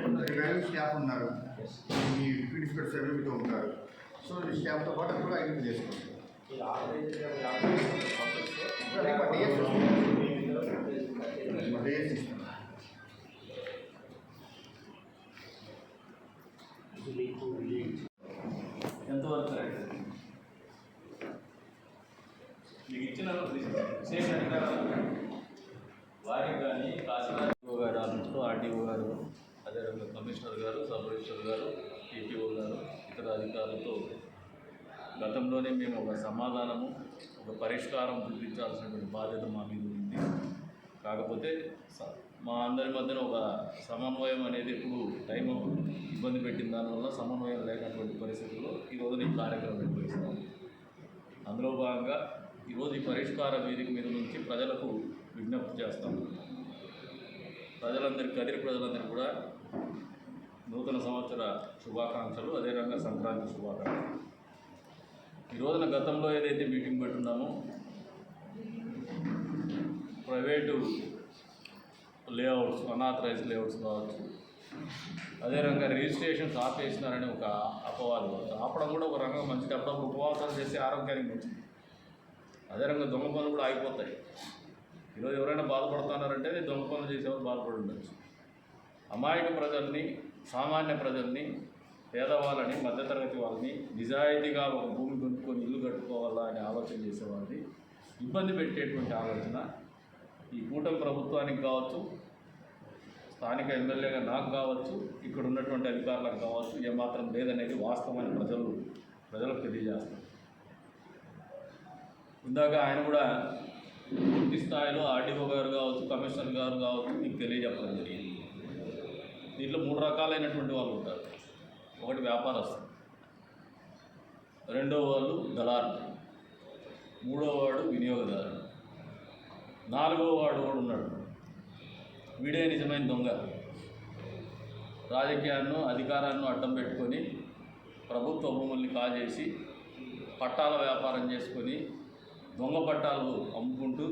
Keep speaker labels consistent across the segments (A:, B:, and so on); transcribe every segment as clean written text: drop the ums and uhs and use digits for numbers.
A: Value staff ఉన్నారు, మీ deputy inspector సర్వీతో ఉంటారు. So ఈ స్టాఫ్తో పాటు అది కూడా ఐడెంటిఫై చేసుకోండి.
B: ఎంతవరకు మీకు ఇచ్చిన విశేష అధికారాలు వారికి కానీ తహసీల్దార్ గారు ఆఫీస్లో ఆర్టీఓ గారు, అదేవిధంగా కమిషనర్ గారు, సబ్ రిజిస్టర్ గారు, టీటీఓ గారు, ఇతర అధికారులతో గతంలోనే మేము ఒక సమాధానము, ఒక పరిష్కారం చూపించాల్సినటువంటి బాధ్యత మా మీద ఉంది. కాకపోతే మా అందరి మధ్యన ఒక సమన్వయం అనేది ఇప్పుడు టైం ఇబ్బంది పెట్టిన దానివల్ల సమన్వయం లేనటువంటి పరిస్థితుల్లో ఈరోజు ఈ కార్యక్రమం నిర్వహిస్తాం. అందులో భాగంగా ఈరోజు ఈ పరిష్కార వేదిక మీద నుంచి ప్రజలకు విజ్ఞప్తి చేస్తాము. ప్రజలందరికీ, కదిరి ప్రజలందరికీ కూడా నూతన సంవత్సర శుభాకాంక్షలు, అదేవిధంగా సంక్రాంతి శుభాకాంక్షలు. ఈ రోజున గతంలో ఏదైతే మీటింగ్ పెట్టున్నామో ప్రైవేటు లేఅవుట్స్, అన్ఆథరైజ్డ్ లేఅవుట్స్ కావచ్చు, అదేవిధంగా రిజిస్ట్రేషన్స్ ఆపేసినారని ఒక అపవాదం కావచ్చు. ఆపడం కూడా ఒక రంగం మంచిది, అప్పుడప్పుడు ఉపవాసాలు చేసి ఆరోగ్యానికి మంచిది. అదే రంగం దొంగ పనులు కూడా ఆగిపోతాయి. ఈరోజు ఎవరైనా బాధపడుతున్నారంటే దొంగ పనులు చేసేవారు బాధపడి ఉండొచ్చు. అమాయక ప్రజల్ని, సామాన్య ప్రజల్ని, పేదవాళ్ళని, మధ్యతరగతి వాళ్ళని నిజాయితీగా ఒక భూమి కొనుక్కొని ఇల్లు కట్టుకోవాలా అని ఆలోచన చేసేవాళ్ళని ఇబ్బంది పెట్టేటువంటి ఆలోచన ఈ కూటమి ప్రభుత్వానికి కావచ్చు, స్థానిక ఎమ్మెల్యేగా నాకు కావచ్చు, ఇక్కడ ఉన్నటువంటి అధికారులకు కావచ్చు ఏమాత్రం లేదనేది వాస్తవమైన ప్రజలకు తెలియజేస్తారు. ఇందాక ఆయన కూడా పూర్తి స్థాయిలో ఆర్డీఓ గారు కావచ్చు, కమిషనర్ గారు కావచ్చు మీకు తెలియజెప్పడం జరిగింది. దీంట్లో 3 రకాలైనటువంటి వాళ్ళు ఉంటారు. ఒకటి వ్యాపారస్తులు, రెండో వాళ్ళు దళారులు, మూడో వాడు వినియోగదారుడు, 4వ వాడు కూడా ఉన్నాడు. వీడే నిజమైన దొంగ. రాజకీయాలను, అధికారాన్ని అడ్డం పెట్టుకొని ప్రభుత్వ భూముల్ని కాజేసి పట్టాల వ్యాపారం చేసుకొని దొంగ పట్టాలు అమ్ముకుంటూ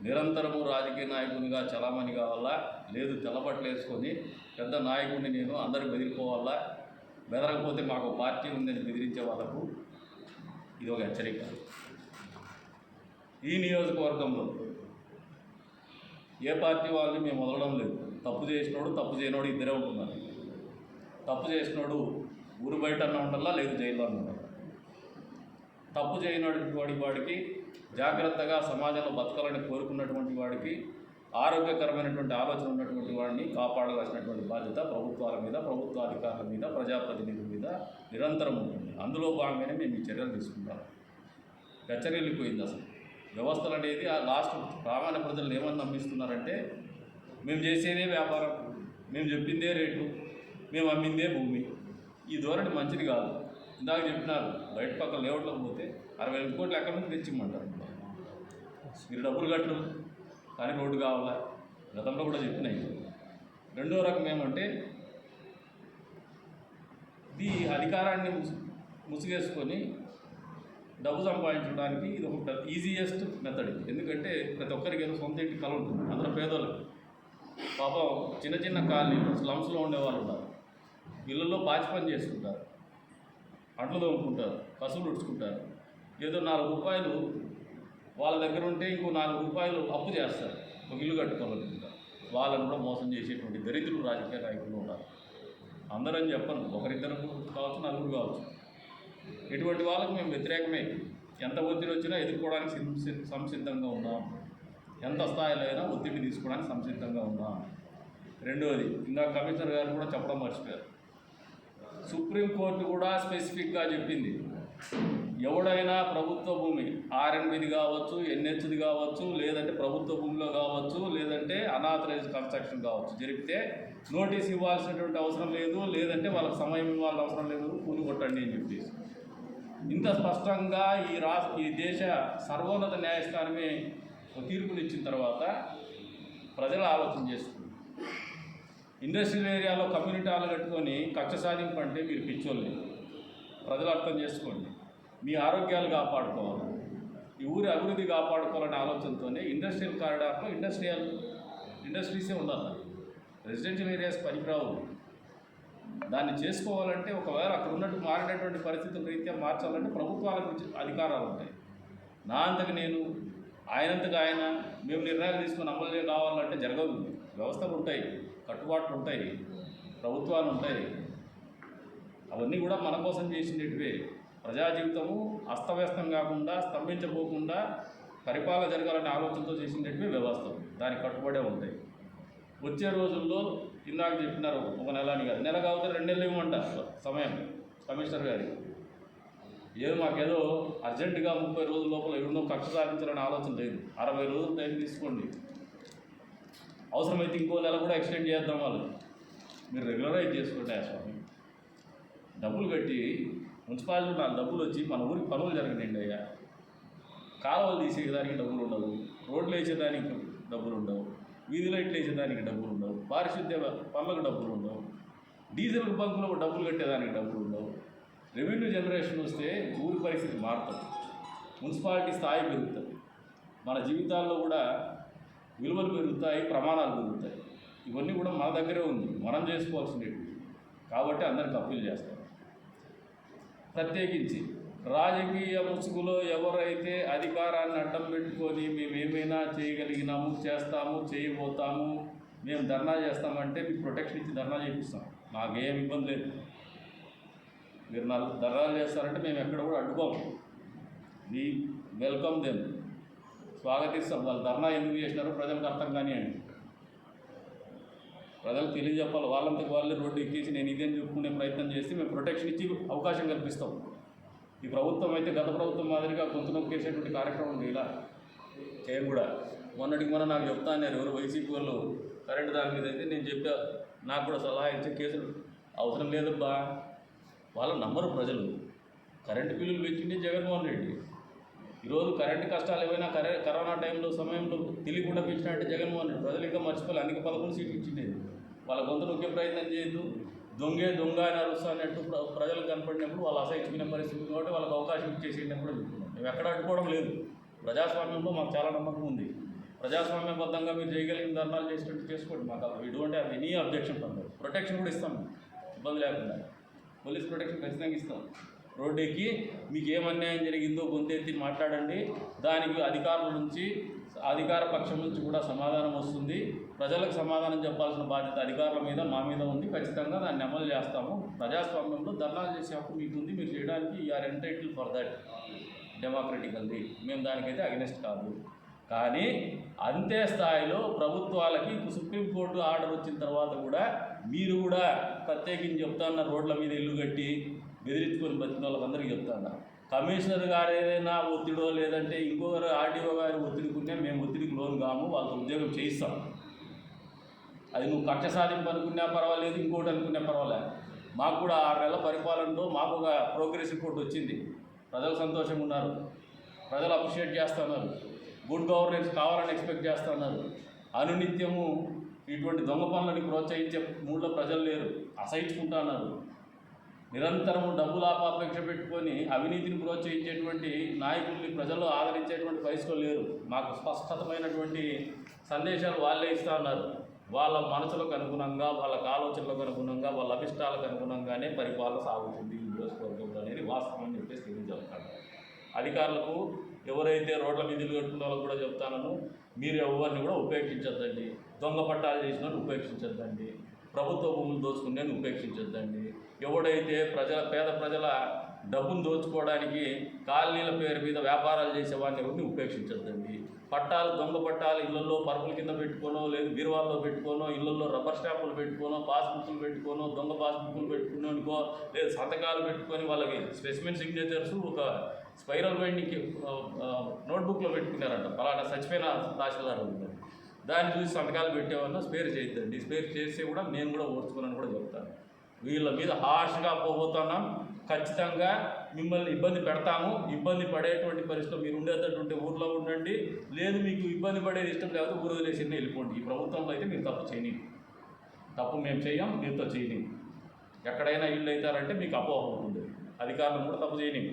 B: నిరంతరము రాజకీయ నాయకునిగా చలామణి కావాలా, లేదు తెల్లబట్టలు వేసుకొని పెద్ద నాయకుడిని నేను అందరూ బెదిరిపోవాలా, బెదరకపోతే మాకు పార్టీ ఉందని బెదిరించే వాళ్ళకు ఇది ఒక హెచ్చరిక. ఈ నియోజకవర్గంలో ఏ పార్టీ వాళ్ళని మేము వదలడం లేదు. తప్పు చేసినోడు, తప్పు చేయనోడు ఇద్దరే ఉంటున్నారు. తప్పు చేసినోడు ఊరు బయట ఉండాలా, లేదు జైల్లో ఉండాలి. తప్పు చేయనటువంటి వాడికి, జాగ్రత్తగా సమాజంలో బతకాలని కోరుకున్నటువంటి వాడికి, ఆరోగ్యకరమైనటువంటి ఆలోచన ఉన్నటువంటి వాడిని కాపాడవలసినటువంటి బాధ్యత ప్రభుత్వాల మీద, ప్రభుత్వ అధికారుల మీద, ప్రజాప్రతినిధుల మీద నిరంతరం ఉంటుంది. అందులో భాగంగానే మేము ఈ చర్యలు తీసుకుంటాం. గచ్చరిల్లిపోయింది అసలు వ్యవస్థలు అనేది. ఆ లాస్ట్ సామాన్య ప్రజలు ఏమని నమ్మిస్తున్నారంటే మేము చేసేదే వ్యాపారం, మేము చెప్పిందే రేటు, మేము అమ్మిందే భూమి. ఈ ధోరణి మంచిది కాదు. ఇందాక చెప్పినారు, బయట పక్కన లేఅవుట్లకు పోతే 60,000 కోట్లు ఎక్కడి నుంచి తెచ్చిమ్మంటారు. మీరు డబ్బులు కట్టరు కానీ రోడ్డు కావాలా, గతంలో కూడా చెప్పినాయి. రెండో రకం ఏమంటే ఈ అధికారాన్ని ముసుగేసుకొని డబ్బు సంపాదించడానికి ఇది ఒక ఈజియెస్ట్ మెథడ్. ఎందుకంటే ప్రతి ఒక్కరికి ఏదో సొంత ఇంటి కళ ఉంటుంది. అందరూ పేదోళ్ళకి పాపం చిన్న చిన్న కాలనీ స్లమ్స్లో ఉండేవాళ్ళు ఉన్నారు. ఇళ్ళల్లో పాచి పని చేసుకుంటారు, అంట్లు తోముకుంటారు, కసులు ఉడుచుకుంటారు. ఏదో 4 రూపాయలు వాళ్ళ దగ్గర ఉంటే ఇంకో 4 రూపాయలు అప్పు చేస్తారు ఒక ఇల్లు కట్టుకోవాలనుకుంటారు. వాళ్ళని కూడా మోసం చేసేటువంటి దరిద్రులు రాజకీయ నాయకులు ఉన్నారు. అందరని చెప్పను, ఒకరిద్దరు కావచ్చు, 4 కావచ్చు. ఇటువంటి వాళ్ళకు మేము వ్యతిరేకమే. ఎంత ఒత్తిడి వచ్చినా ఎదుర్కోవడానికి సంసిద్ధంగా ఉన్నాం. ఎంత స్థాయిలో అయినా ఒత్తిడి తీసుకోవడానికి సంసిద్ధంగా ఉన్నాం. రెండవది, ఇందాక కమిషనర్ గారు కూడా చెప్పడం మర్చిపోయారు. సుప్రీంకోర్టు కూడా స్పెసిఫిక్గా చెప్పింది, ఎవడైనా ప్రభుత్వ భూమి ఆర్ఎన్బిది కావచ్చు, ఎన్హెచ్ది కావచ్చు, లేదంటే ప్రభుత్వ భూమిలో కావచ్చు, లేదంటే అనాథరైజ్డ్ కన్స్ట్రక్షన్ కావచ్చు, జరిపితే నోటీస్ ఇవ్వాల్సినటువంటి అవసరం లేదు, లేదంటే వాళ్ళకి సమయం ఇవ్వాల్సిన అవసరం లేదు, కూలి కొట్టండి అని చెప్పేసి ఇంత స్పష్టంగా ఈ దేశ సర్వోన్నత న్యాయస్థానమే తీర్పునిచ్చిన తర్వాత ప్రజలు ఆలోచన చేసుకుంటారు. ఇండస్ట్రియల్ ఏరియాలో కమ్యూనిటీ హాల్ కట్టుకొని కక్ష సాధింపు అంటే మీరు పిచ్చోళ్ళని ప్రజలు అర్థం చేసుకోండి. మీ ఆరోగ్యాలు కాపాడుకోవాలి, ఈ ఊరి అభివృద్ధి కాపాడుకోవాలనే ఆలోచనతోనే ఇండస్ట్రియల్ కారిడార్లో ఇండస్ట్రీసే ఉండాలి. రెసిడెన్షియల్ ఏరియాస్ పనికిరావు. దాన్ని చేసుకోవాలంటే ఒకవేళ అక్కడ ఉన్నట్టు మారినటువంటి పరిస్థితుల రీత్యా మార్చాలంటే ప్రభుత్వాలకు అధికారాలు ఉంటాయి. నా అంతకు నేను, ఆయనంతకు ఆయన, మేము నిర్ణయాలు తీసుకుని అమలు కావాలంటే జరగదు. వ్యవస్థలు ఉంటాయి, కట్టుబాట్లు ఉంటాయి, ప్రభుత్వాలు ఉంటాయి. అవన్నీ కూడా మన కోసం చేసినట్టువే. ప్రజా జీవితము అస్తవ్యస్తం కాకుండా, స్తంభించబోకుండా పరిపాలన జరగాలనే ఆలోచనతో చేసినట్టువే వ్యవస్థలు. దానికి కట్టుబడే ఉంటాయి. వచ్చే రోజుల్లో ఇందాక చెప్పినారు ఒక నెల అని కాదు, నెల కాకపోతే 2 నెలలు ఇవ్వమంటారు సమయం కమిషనర్ గారికి. ఏదో మాకేదో అర్జెంటుగా 30 రోజుల లోపల ఎన్నో కక్ష సాధించాలనే ఆలోచన లేదు. 60 రోజులు టైం తీసుకోండి. అవసరమైతే ఇంకో నెల కూడా ఎక్స్టెండ్ చేద్దాం. వాళ్ళు మీరు రెగ్యులరైజ్ చేసుకోండి. ఆ స్వామి డబ్బులు కట్టి మున్సిపాలిటీ 4 డబ్బులు వచ్చి మన ఊరికి పనులు జరగనండి అయ్యా. కాలువలు తీసేదానికి డబ్బులు ఉండవు, రోడ్లు వేసేదానికి డబ్బులు ఉండవు, వీధి లైట్లు వేసేదానికి డబ్బులు ఉండవు, పారిశుద్ధ్య పనులకు డబ్బులు ఉండవు, డీజిల్ బంకులకు డబ్బులు కట్టేదానికి డబ్బులు ఉండవు. రెవెన్యూ జనరేషన్ వస్తే ఊరి పరిస్థితి మారుతుంది, మున్సిపాలిటీ స్థాయి పెరుగుతుంది, మన జీవితాల్లో కూడా విలువలు పెరుగుతాయి, ప్రమాణాలు పెరుగుతాయి. ఇవన్నీ కూడా మన దగ్గరే ఉంది, మనం చేసుకోవాల్సినవి. కాబట్టి అందరికి అప్పీల్ చేస్తాం. ప్రత్యేకించి రాజకీయ ముసుగులో ఎవరైతే అధికారాన్ని అడ్డం పెట్టుకొని మేమేమైనా చేయగలిగినాము, చేస్తాము, చేయబోతాము, మేము ధర్నా చేస్తామంటే మీకు ప్రొటెక్షన్ ఇచ్చి ధర్నా చేపిస్తాం. మాకేం ఇబ్బంది లేదు. మీరు 4 ధర్నాలు చేస్తారంటే మేము ఎక్కడ కూడా అడ్డుకోము. వీ వెల్కమ్ దెమ్, స్వాగతిస్తాం. వాళ్ళు ధర్నా ఎందుకు చేసినారో ప్రజలకు అర్థం కానివ్వండి. ప్రజలకు తెలియజెప్పాలి. వాళ్ళంతకు వాళ్ళే రోడ్డు ఎక్కేసి నేను ఇదేం చెప్పుకునే ప్రయత్నం చేసి మేము ప్రొటెక్షన్ ఇచ్చి అవకాశం కల్పిస్తాం. ఈ ప్రభుత్వం అయితే గత ప్రభుత్వం మాదిరిగా గొంతు నొక్కేసేటువంటి కార్యక్రమం ఇలా చేయం కూడా. మొన్నటికి నాకు చెప్తా అన్నారు ఎవరు వైసీపీ వాళ్ళు కరెంటు దాని మీద అయితే నేను చెప్పా, నాకు కూడా సలహా ఇచ్చే కేసులు అవసరం లేదబ్బా. వాళ్ళ నమ్మరు ప్రజలు. కరెంటు బిల్లులు పెంచింది జగన్మోహన్ రెడ్డి. ఈరోజు కరెంటు కష్టాలు ఏమైనా కరోనా టైంలో సమయంలో తెలియకుండా పెంచినట్టే జగన్మోహన్ రెడ్డి. ప్రజలు ఇంకా మర్చిపోవాలి. అందుకే 11 సీట్లు ఇచ్చింది. వాళ్ళ గొంతు నొక్కే ప్రయత్నం చేయొద్దు. దొంగ అని అరుస్తా అన్నట్టు ప్రజలకు కనపడినప్పుడు వాళ్ళు అసహించుకునే పరిస్థితి కాబట్టి వాళ్ళకి అవకాశం ఇచ్చేసేటప్పుడు చెప్తున్నాం. మేము ఎక్కడ అడ్డుకోవడం లేదు. ప్రజాస్వామ్యంలో మాకు చాలా నమ్మకం ఉంది. ప్రజాస్వామ్యబద్ధంగా మీరు చేయగలిగిన ధర్నాలు చేసినట్టు చేసుకోండి. మాకు ఎటువంటి ఎనీ అబ్జెక్షన్ పొందదు. ప్రొటెక్షన్ కూడా ఇస్తాం, ఇబ్బంది లేకుండా. పోలీస్ ప్రొటెక్షన్ ఖచ్చితంగా ఇస్తాం. రోడ్డు ఎక్కి మీకు ఏం అన్యాయం జరిగిందో గొంతెత్తి మాట్లాడండి. దానికి అధికారుల నుంచి, అధికార పక్షం నుంచి కూడా సమాధానం వస్తుంది. ప్రజలకు సమాధానం చెప్పాల్సిన బాధ్యత అధికారుల మీద, మా మీద ఉంది. ఖచ్చితంగా దాన్ని అమలు చేస్తాము. ప్రజాస్వామ్యంలో ధర్నాలు చేసే హక్కు మీకు ఉంది. మీరు చేయడానికి you are entitle for that democratically. మేము దానికైతే అగెనిస్ట్ కాదు. కానీ అంతే స్థాయిలో ప్రభుత్వాలకి సుప్రీంకోర్టు ఆర్డర్ వచ్చిన తర్వాత కూడా మీరు కూడా ప్రత్యేకించి చెప్తాన్న రోడ్ల మీద ఇల్లు కట్టి బెదిరించుకొని బతికిన వాళ్ళకందరికీ చెప్తాను. కమిషనర్ గారు ఏదైనా ఒత్తిడో లేదంటే ఇంకొకరు ఆర్డీఓ గారు ఒత్తిడికునే మేము ఒత్తిడికి లోన్ కాము, వాళ్ళతో ఉద్యోగం చేయిస్తాం. అది నువ్వు కక్ష సాధింపు అనుకున్నా పర్వాలేదు, ఇంకోటి అనుకున్నా పర్వాలేదు. మాకు కూడా 6 నెలల పరిపాలనలో మాకు ఒక ప్రోగ్రెస్ రిపోర్ట్ వచ్చింది. ప్రజలు సంతోషంగా ఉన్నారు, ప్రజలు అప్రిషియేట్ చేస్తున్నారు, గుడ్ గవర్నెన్స్ కావాలని ఎక్స్పెక్ట్ చేస్తున్నారు. అనునిత్యము ఇటువంటి దొంగ పనులని ప్రోత్సహించే మూడ్లో ప్రజలు లేరు, అసహించుకుంటున్నారు. నిరంతరము డబ్బులు ఆపాపేక్ష పెట్టుకొని అవినీతిని ప్రోత్సహించేటువంటి నాయకుల్ని ప్రజలు ఆదరించేటువంటి పరిస్థితులు లేరు. మాకు స్పష్టతమైనటువంటి సందేశాలు వాళ్ళే ఇస్తూ ఉన్నారు. వాళ్ళ మనసులకు అనుగుణంగా, వాళ్ళ ఆలోచనలకు అనుగుణంగా, వాళ్ళ అభిష్టాలకు అనుగుణంగానే పరిపాలన సాగుతుంది ఈ నియోజకవర్గంలో అనేది వాస్తవం అని చెప్పేసి తెలియజేస్తాను. అధికారులకు ఎవరైతే రోడ్ల మీదలు కట్టుకున్న వాళ్ళకు కూడా చెప్తాను, మీరు ఎవరిని కూడా ఉపేక్షించొద్దండి. దొంగ పట్టాలు చేసిన ఉపేక్షించొద్దండి. ప్రభుత్వ భూములు దోచుకునేది ఉపేక్షించొద్దండి. ఎవడైతే పేద ప్రజల డబ్బును దోచుకోవడానికి కాలనీల పేరు మీద వ్యాపారాలు చేసేవాడిని ఎవరిని ఉపేక్షించొద్దండి. పట్టాలు, దొంగ పట్టాలు ఇళ్లలో పరుపుల కింద పెట్టుకోనో, లేదు బీరువాల్లో పెట్టుకోనో, ఇళ్లలో రబ్బర్ స్టాంపులు పెట్టుకోనో, పాస్బుక్లు పెట్టుకోనో, దొంగ పాస్బుక్లు పెట్టుకునేకో, లేదు సంతకాలు పెట్టుకొని వాళ్ళకి స్పెసిమెన్ సిగ్నేచర్స్ ఒక స్పైరల్ బైండింగ్ నోట్బుక్లో పెట్టుకున్నారంట. పలానా చచ్చిపోయిన తహసీల్దార్ ఉంది, దాన్ని చూసి సంతకాలు పెట్టేవాళ్ళని స్పేర్ చేయొద్దండి. స్పేర్ చేస్తే కూడా నేను కూడా ఓర్చుకున్నాను కూడా చెప్తాను. వీళ్ళ మీద హార్ష్గా పోతున్నాం. ఖచ్చితంగా మిమ్మల్ని ఇబ్బంది పెడతాము. ఇబ్బంది పడేటువంటి పరిస్థితులు మీరు ఉండేటటువంటి ఊర్లో ఉండండి. లేదు మీకు ఇబ్బంది పడేది ఇష్టం లేకపోతే ఊరు వదిలేసి వెళ్ళిపోండి. ఈ ప్రభుత్వంలో అయితే మీరు తప్పు చేయని, తప్పు మేము చేయం, మీతో చేయని. ఎక్కడైనా ఇల్లు అవుతారంటే మీకు అపోహ ఉంటుంది. అధికారులను కూడా తప్పు చేయని.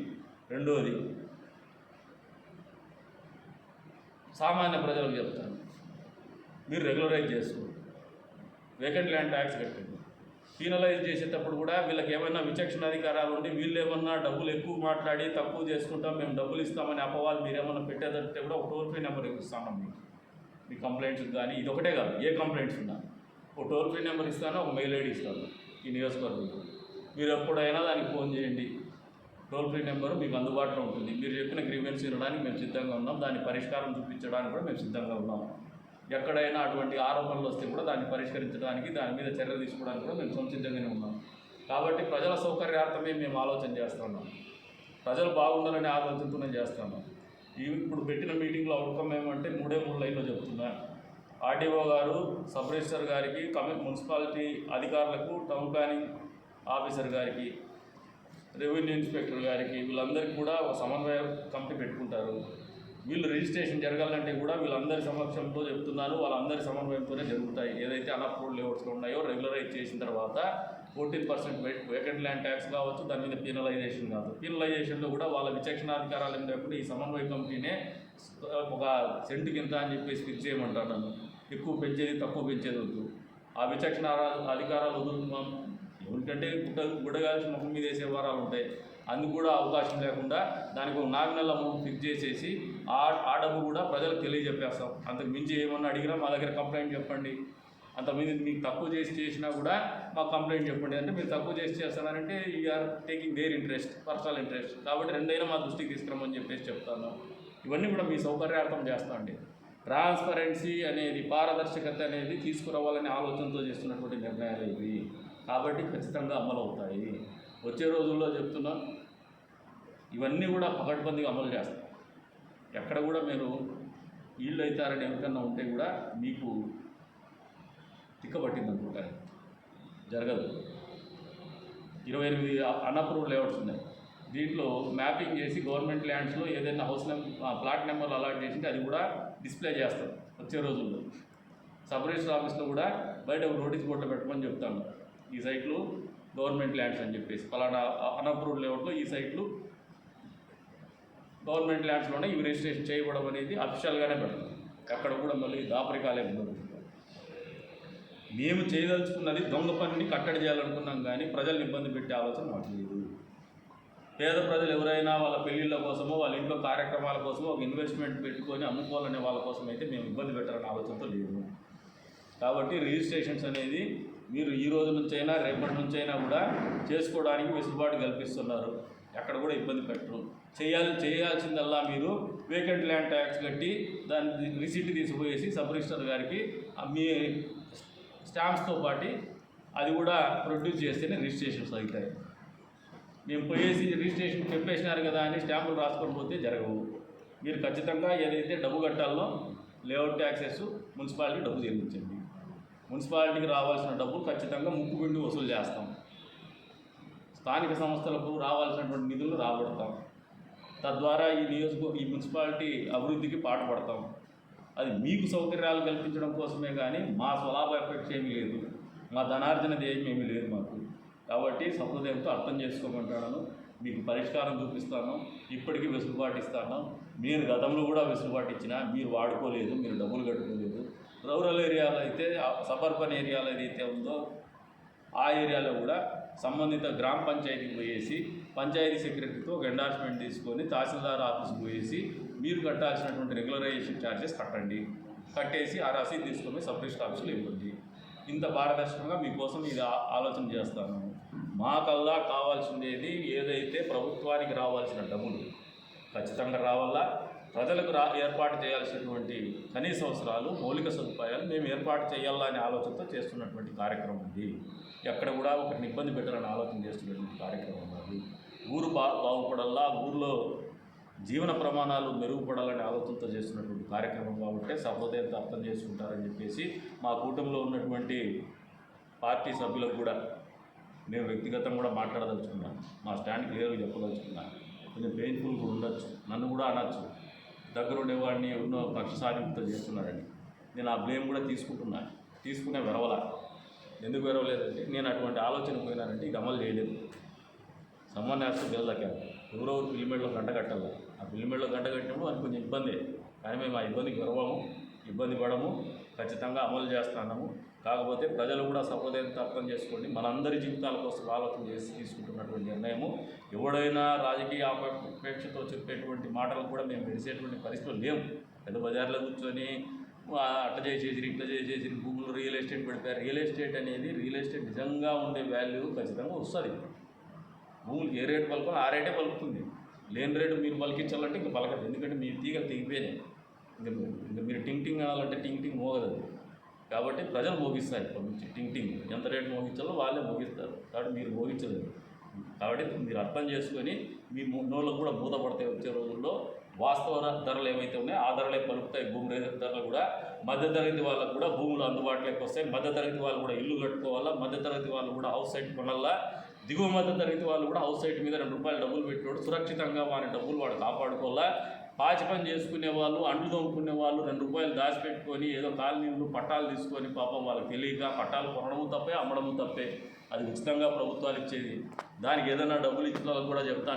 B: రెండోది సామాన్య ప్రజలకు చెప్తాను, మీరు రెగ్యులరైజ్ చేసుకోండి. వేకెంట్ ల్యాండ్ ట్యాక్స్ కట్టండి. పీనలైజ్ చేసేటప్పుడు కూడా వీళ్ళకి ఏమైనా విచక్షణ అధికారాలు ఉండి వీళ్ళు ఏమన్నా డబ్బులు ఎక్కువ మాట్లాడి తక్కువ చేసుకుంటాం, మేము డబ్బులు ఇస్తామని అపవాలు మీరు ఏమన్నా పెట్టేదంటే కూడా ఒక టోల్ ఫ్రీ నెంబర్ ఇస్తాను మీకు. మీ కంప్లైంట్స్ కానీ ఇది ఒకటే కాదు, ఏ కంప్లైంట్స్ ఉన్నా ఒక టోల్ ఫ్రీ నెంబర్ ఇస్తాను, ఒక మెయిల్ ఐడి ఇస్తాను ఈ నియోజకవర్గంలో. మీరు ఎప్పుడైనా దానికి ఫోన్ చేయండి, టోల్ ఫ్రీ నెంబరు మీకు అందుబాటులో ఉంటుంది. మీరు చెప్పిన గ్రీవెన్స్ వినడానికి మేము సిద్ధంగా ఉన్నాం, దాని పరిష్కారం చూపించడానికి కూడా మేము సిద్ధంగా ఉన్నాం. ఎక్కడైనా అటువంటి ఆరోపణలు వస్తే కూడా దాన్ని పరిష్కరించడానికి, దాని మీద చర్య తీసుకోవడానికి కూడా మేము సంసిద్ధంగానే ఉన్నాం. కాబట్టి ప్రజల సౌకర్యార్థమే మేము ఆలోచన చేస్తున్నాం, ప్రజలు బాగుండాలనే ఆలోచనతోనే చేస్తున్నాం. ఇప్పుడు పెట్టిన మీటింగ్లో అవుట్కమ్ ఏమంటే 3 లైన్లో చెప్తున్నా. ఆర్డీఓ గారు, సబ్ రిజిస్టర్ గారికి, మున్సిపాలిటీ అధికారులకు, టౌన్ ప్లానింగ్ ఆఫీసర్ గారికి, రెవెన్యూ ఇన్స్పెక్టర్ గారికి, వీళ్ళందరికీ కూడా ఒక సమన్వయ కమిటీ పెట్టుకుంటారు. వీళ్ళు రిజిస్ట్రేషన్ జరగాలంటే కూడా వీళ్ళందరి సమక్షంతో చెప్తున్నారు, వాళ్ళందరి సమన్వయంతోనే జరుగుతాయి. ఏదైతే అన్అప్రూవ్డ్ లేఅవుట్స్లో ఉన్నాయో రెగ్యులరైజ్ చేసిన తర్వాత 14% వేకెంట్ ల్యాండ్ ట్యాక్స్ కావచ్చు, దాని మీద పీనలైజేషన్ కాదు. పీనలైజేషన్లో కూడా వాళ్ళ విచక్షణాధికారాలు ఏం లేకుండా ఈ సమన్వయ కమిటీనే ఒక సెంటుకి ఇంత అని చెప్పేసి ఫిక్స్ చేయమంటాను. నన్ను ఎక్కువ పెంచేది తక్కువ పెంచేది వద్దు, ఆ విచక్షణ అధికారాలు వదులుతున్నాం. ఎవరికంటే గుడ్డగాల్సిన ముఖం మీద వేసే వారాలు ఉంటాయి, అందుకు కూడా అవకాశం లేకుండా దానికి ఒక నామినల్ అమౌంట్ ఫిక్స్ చేసేసి ఆ డబ్బు కూడా ప్రజలకు తెలియజెప్పేస్తాం. అంతకు మించి ఏమన్నా అడిగినా మా దగ్గర కంప్లైంట్ చెప్పండి, అంతకుమించి మీకు తక్కువ చేసినా కూడా మాకు కంప్లైంట్ చెప్పండి. అంటే మీరు తక్కువ చేస్తానంటే you are taking their interest, personal interest. కాబట్టి రెండైనా మా దృష్టికి తీసుకురమ్మని చెప్పేసి చెప్తాను. ఇవన్నీ కూడా మీ సౌకర్యార్థం చేస్తామండి. ట్రాన్స్పరెన్సీ అనేది, పారదర్శకత అనేది తీసుకురావాలనే ఆలోచనతో చేస్తున్నటువంటి నిర్ణయాలు ఇవి. కాబట్టి ఖచ్చితంగా అమలు అవుతాయి. వచ్చే రోజుల్లో చెప్తున్నా, ఇవన్నీ కూడా పకడ్బందీగా అమలు చేస్తాం. ఎక్కడ కూడా మీరు వీళ్ళు అవుతారని ఎవరికన్నా ఉంటే కూడా మీకు తిక్కబట్టింది అనుకుంటారు, జరగదు. 28 అన్అప్రూవ్డ్ లేఅవుట్స్ ఉన్నాయి. దీంట్లో మ్యాపింగ్ చేసి గవర్నమెంట్ ల్యాండ్స్లో ఏదైనా హౌస్ ప్లాట్ నెంబర్లు అలాట్ చేసింటే అది కూడా డిస్ప్లే చేస్తాం వచ్చే రోజుల్లో. సబ్ రిజిస్టర్ ఆఫీస్లో కూడా బయట ఒక నోటీస్ బోర్డులో పెట్టమని చెప్తాను, ఈ సైట్లు గవర్నమెంట్ ల్యాండ్స్ అని చెప్పేసి, ఫలానా అన్అప్రూవ్డ్ లేఅవుట్లో ఈ సైట్లు గవర్నమెంట్ ల్యాండ్స్లోనే ఇవి రిజిస్ట్రేషన్ చేయబడడం అనేది అఫిషియల్గానే పెడతాం. అక్కడ కూడా మళ్ళీ దాపరికాలే ఉండదు. మేము చేయదలుచుకున్నది దొంగ పనిని కట్టడి చేయాలనుకున్నాం, కానీ ప్రజల్ని ఇబ్బంది పెట్టే ఆలోచన మాకు లేదు. పేద ప్రజలు ఎవరైనా వాళ్ళ పెళ్ళిళ్ళ కోసమో, వాళ్ళ ఇంట్లో కార్యక్రమాల కోసమో ఒక ఇన్వెస్ట్మెంట్ పెట్టుకొని అమ్ముకోవాలనే వాళ్ళ కోసం అయితే మేము ఇబ్బంది పెట్టాలనే ఆలోచనతో లేదు. కాబట్టి రిజిస్ట్రేషన్స్ అనేది మీరు ఈ రోజు నుంచైనా రేపటి నుంచైనా కూడా చేసుకోవడానికి వెసులుబాటు కల్పిస్తున్నారు. ఎక్కడ కూడా ఇబ్బంది పెట్టరు. చేయాల్సిందల్లా మీరు వేకెంట్ ల్యాండ్ ట్యాక్స్ కట్టి దాని రిసీట్ తీసుకుపోయేసి సబ్ రిజిస్టర్ గారికి మీ స్టాంప్స్తో పాటు అది కూడా ప్రొడ్యూస్ చేస్తేనే రిజిస్ట్రేషన్స్ అవుతాయి. మేము పోయేసి రిజిస్ట్రేషన్ చెప్పేసినారు కదా అని స్టాంపులు రాసుకొని పోతే జరగవు. మీరు ఖచ్చితంగా ఏదైతే డబ్బు కట్టాలో లేఅవుట్ ట్యాక్సెస్ మున్సిపాలిటీ డబ్బు చెల్లించండి. మున్సిపాలిటీకి రావాల్సిన డబ్బులు ఖచ్చితంగా ముక్కుపిండి వసూలు చేస్తాం. స్థానిక సంస్థలకు రావాల్సినటువంటి నిధులు రాబడతాం. తద్వారా ఈ మున్సిపాలిటీ అభివృద్ధికి పాటుపడతాం. అది మీకు సౌకర్యాలు కల్పించడం కోసమే కానీ మా స్వలాభాపేక్ష ఏమీ లేదు, మా ధనార్జన ధ్యేయం ఏమీ లేదు మాకు. కాబట్టి సహృదయంతో అర్థం చేసుకోమంటాను. మీకు పరిష్కారం చూపిస్తాను, ఇప్పటికీ వెసులుబాటు ఇస్తాను. మీరు గతంలో కూడా వెసులుబాటు ఇచ్చినా మీరు వాడుకోలేదు, మీరు డబ్బులు కట్టుకోలేదు. రూరల్ ఏరియాలో అయితే, సబర్బన్ ఏరియాలో ఏదైతే ఉందో ఆ ఏరియాలో కూడా సంబంధిత గ్రామ పంచాయతీకి పోయేసి పంచాయతీ సెక్రటరీతో ఒక ఎండార్స్మెంట్ తీసుకొని తహసీల్దార్ ఆఫీస్కి పోయేసి మీరు కట్టాల్సినటువంటి రెగ్యులరైజేషన్ ఛార్జెస్ కట్టేసి ఆ రసీదు తీసుకొని సబ్ రిజిస్టర్ ఆఫీసులో ఇవ్వండి. ఇంత పారదర్శకంగా మీకోసం ఇది ఆలోచన చేస్తాను. మాకల్లా కావాల్సిందేది ఏదైతే ప్రభుత్వానికి రావాల్సిన డబ్బులు ఖచ్చితంగా రావాలా, ప్రజలకు ఏర్పాటు చేయాల్సినటువంటి కనీస అవసరాలు, మౌలిక సదుపాయాలు మేము ఏర్పాటు చేయాలా అనే ఆలోచనతో చేస్తున్నటువంటి కార్యక్రమం ఉంది. ఎక్కడ కూడా ఒకరిని ఇబ్బంది పెట్టాలని ఆలోచన చేస్తున్నటువంటి కార్యక్రమం అది. ఊరు బాగుపడాలా, ఊర్లో జీవన ప్రమాణాలు మెరుగుపడాలనే ఆలోచనతో చేస్తున్నటువంటి కార్యక్రమం కాబట్టి సహృదయంతో అర్థం చేసుకుంటారని చెప్పేసి మా కూటమిలో ఉన్నటువంటి పార్టీ సభ్యులకు కూడా నేను వ్యక్తిగతంగా కూడా మాట్లాడదలుచుకున్నాను. మా స్టాండ్ క్లియర్గా చెప్పదలుచుకున్నాను. కొంచెం పెయిన్ఫుల్ కూడా ఉండొచ్చు, నన్ను కూడా అనొచ్చు, దగ్గర ఉండేవాడిని ఎన్నో పక్ష సాధింపుతో చేస్తున్నారని. నేను ఆ బ్లేమ్ కూడా తీసుకునే వెరవల. ఎందుకు వెరవలేదంటే నేను అటువంటి ఆలోచన పోయినానంటే ఇది అమలు చేయలేదు. సమ్మన్ యాక్స్ బిల్లకి ఎవరో పిల్లిమెడలో గంట కట్టాలి. ఆ పిల్లిమెడలో గంట కట్టినప్పుడు అది కొంచెం ఇబ్బందే, కానీ మేము ఆ ఇబ్బందికి వెరవము, ఇబ్బంది పడము, ఖచ్చితంగా అమలు చేస్తున్నాము. కాకపోతే ప్రజలు కూడా సహృదయంతో అర్థం చేసుకోండి, మనందరి జీవితాల కోసం ఆలోచన చేసి తీసుకుంటున్నటువంటి నిర్ణయము. ఎవడైనా రాజకీయ అపేక్షతో చెప్పేటువంటి మాటలు కూడా మేము వెలిసేటువంటి పరిస్థితులు లేవు. పెద్ద బజార్లో కూర్చొని అట్లా చేసేసి ఇట్లా చేసేసి భూములు రియల్ ఎస్టేట్ పెడితే రియల్ ఎస్టేట్ అనేది రియల్ ఎస్టేట్ నిజంగా ఉండే వాల్యూ ఖచ్చితంగా వస్తుంది. భూములు ఏ రేటు పలుకోవాలి ఆ రేటే పలుకుతుంది. లేని రేటు మీరు పలికించాలంటే ఇంకా పలకదు, ఎందుకంటే మీ తీగలు తెగిపోయినాయి. ఇంకా మీరు టింగ్ అనాలంటే టింగ్ మోగదు. కాబట్టి ప్రజలు మోగిస్తారు. ఇప్పటి నుంచి టింగ్ ఎంత రేటు మోగించాలో వాళ్ళే మోగిస్తారు. కాబట్టి మీరు మోగించలేదు. కాబట్టి మీరు అర్థం చేసుకొని మీ నోళ్ళకు కూడా మూతపడతాయి. వచ్చే రోజుల్లో వాస్తవ ధరలు ఏవైతే ఉన్నాయో ఆ ధరలే పలుకుతాయి. భూమి ధరలు కూడా మధ్యతరగతి వాళ్ళకు కూడా భూములు అందుబాటులోకి వస్తాయి. మధ్యతరగతి వాళ్ళు కూడా ఇల్లు కట్టుకోవాలా, మధ్యతరగతి వాళ్ళు కూడా హౌస్ సైట్ కొనాలా, దిగువ మధ్యతరగతి వాళ్ళు కూడా హౌస్ సైట్ మీద ₹2 డబ్బులు పెట్టాడు సురక్షితంగా వాని డబ్బులు వాడు కాపాడుకోవాలా. పాచి పని చేసుకునే వాళ్ళు, అంట్లు తోముకునే వాళ్ళు ₹2 దాచిపెట్టుకొని ఏదో కాలనీలు పట్టాలు తీసుకొని పాపం వాళ్ళకి తెలియక పట్టాలు కొనడము తప్పే, అమ్మడము తప్పే. అది ఉచితంగా ప్రభుత్వాలు ఇచ్చేది. దానికి ఏదైనా డబ్బులు ఇచ్చిన వాళ్ళకి కూడా చెప్తాను.